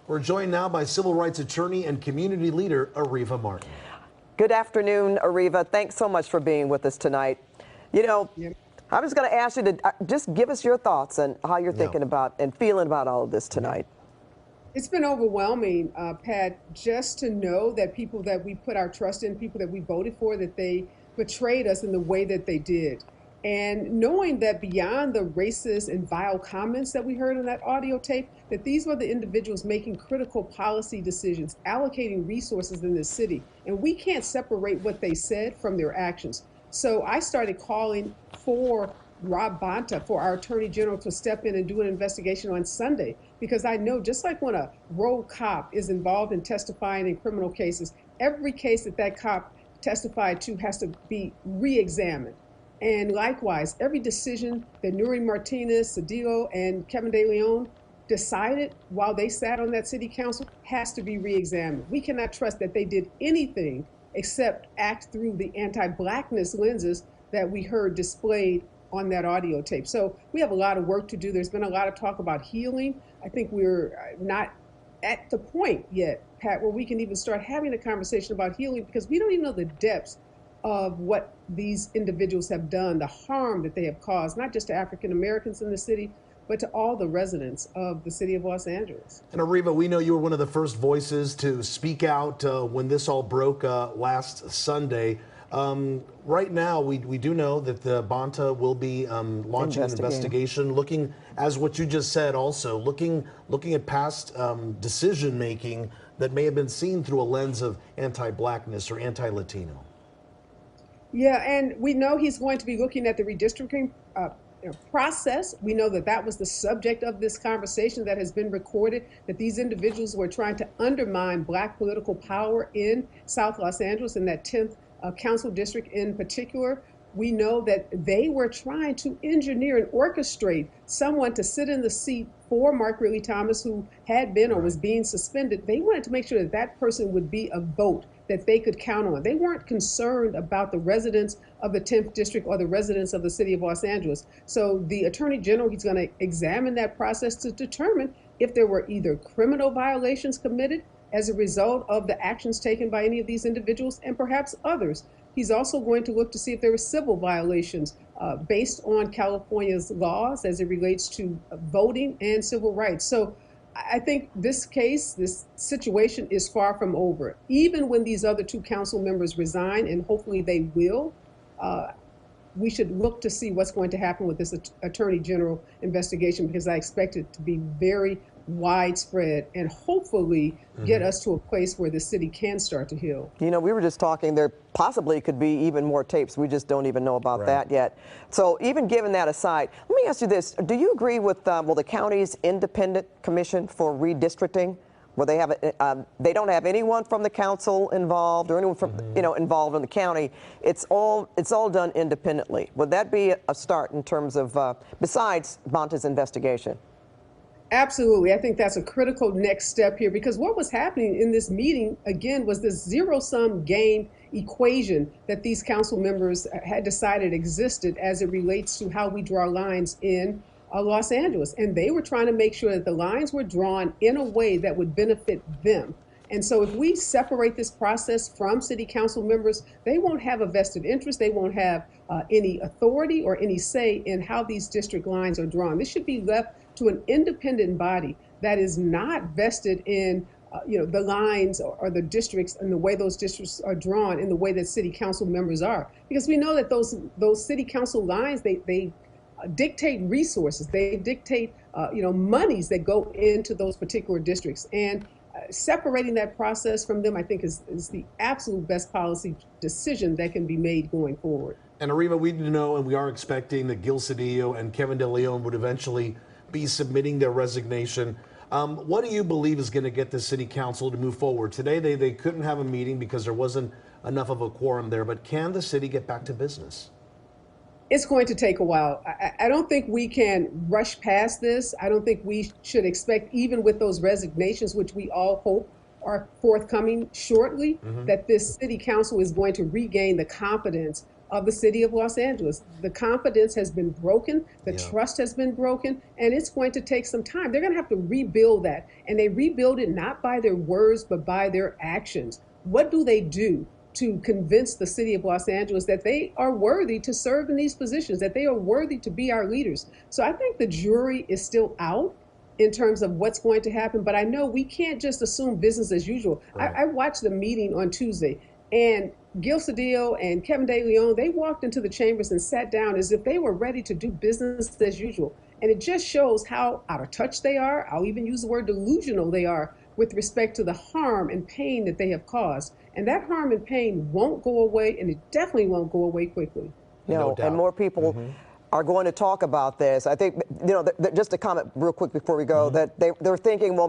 We're joined now by civil rights attorney and community leader Areva Martin. Good afternoon, Areva. Thanks so much for being with us tonight. You know, I was going to ask you to just give us your thoughts on how you're thinking about and feeling about all of this tonight. It's been overwhelming, Pat, just to know that people that we put our trust in, people that we voted for, that they betrayed us in the way that they did. And knowing that beyond the racist and vile comments that we heard on that audio tape, that these were the individuals making critical policy decisions, allocating resources in this city. And we can't separate what they said from their actions. So I started calling for Rob Bonta, for our Attorney General, to step in and do an investigation on Sunday, because I know just like when a rogue cop is involved in testifying in criminal cases, every case that that cop testified to has to be re-examined. And likewise, every decision that Nury Martinez, Cedillo, and Kevin De Leon decided while they sat on that city council has to be re-examined. We cannot trust that they did anything except act through the anti-Blackness lenses that we heard displayed on that audio tape. So we have a lot of work to do. There's been a lot of talk about healing. I think we're not at the point yet, Pat, where we can even start having a conversation about healing, because we don't even know the depths of what these individuals have done, the harm that they have caused, not just to African Americans in the city, but to all the residents of the city of Los Angeles. And Areva, we know you were one of the first voices to speak out when this all broke last Sunday. Right now, we do know that the Bonta will be launching an investigation, looking, as what you just said, also looking at past decision making that may have been seen through a lens of anti-Blackness or anti-Latino. Yeah, and we know he's going to be looking at the redistricting process. We know that that was the subject of this conversation that has been recorded, that these individuals were trying to undermine Black political power in South Los Angeles, in that 10th council district in particular. We know that they were trying to engineer and orchestrate someone to sit in the seat for Mark Ridley Thomas, who had been or was being suspended. They wanted to make sure that that person would be a vote that they could count on. They weren't concerned about the residents of the 10th district or the residents of the city of Los Angeles. So the Attorney General, he's going to examine that process to determine if there were either criminal violations committed as a result of the actions taken by any of these individuals, and perhaps others. He's also going to look to see if there were civil violations based on California's laws as it relates to voting and civil rights. So I think this case, this situation is far from over. Even when these other two council members resign, and hopefully they will, we should look to see what's going to happen with this Attorney General investigation, because I expect it to be very widespread and hopefully get us to a place where the city can start to heal. You know, we were just talking, there possibly could be even more tapes. We just don't even know about that yet. So even given that aside, let me ask you this. Do you agree with the county's independent commission for redistricting, where they have they don't have anyone from the council involved or anyone from involved in the county? It's all done independently. Would that be a start in terms of besides Bonta's investigation? Absolutely. I think that's a critical next step here, because what was happening in this meeting, again, was this zero-sum game equation that these council members had decided existed as it relates to how we draw lines in Los Angeles. And they were trying to make sure that the lines were drawn in a way that would benefit them. And so if we separate this process from city council members, they won't have a vested interest. They won't have any authority or any say in how these district lines are drawn. This should be left to an independent body that is not vested in the lines or the districts and the way those districts are drawn in the way that city council members are. Because we know that those city council lines, they dictate resources, they dictate monies that go into those particular districts. And separating that process from them, I think, is the absolute best policy decision that can be made going forward. And Areva, we know and we are expecting that Gil Cedillo and Kevin De Leon would eventually be submitting their resignation. What do you believe is going to get the city council to move forward? Today they couldn't have a meeting because there wasn't enough of a quorum there, but can the city get back to business? It's going to take a while. I don't think we can rush past this. I don't think we should expect, even with those resignations, which we all hope are forthcoming shortly, that this city council is going to regain the confidence of the city of Los Angeles. The confidence has been broken, the trust has been broken, and it's going to take some time. They're going to have to rebuild that, and they rebuild it not by their words, but by their actions. What do they do to convince the city of Los Angeles that they are worthy to serve in these positions, that they are worthy to be our leaders? So I think the jury is still out in terms of what's going to happen, but I know we can't just assume business as usual. Right. I watched the meeting on Tuesday, and Gil Cedillo and Kevin De Leon, they walked into the chambers and sat down as if they were ready to do business as usual. And it just shows how out of touch they are. I'll even use the word delusional they are with respect to the harm and pain that they have caused. And that harm and pain won't go away, and it definitely won't go away quickly. No, and more people are going to talk about this. I think, just to comment real quick before we go, that they're thinking, well,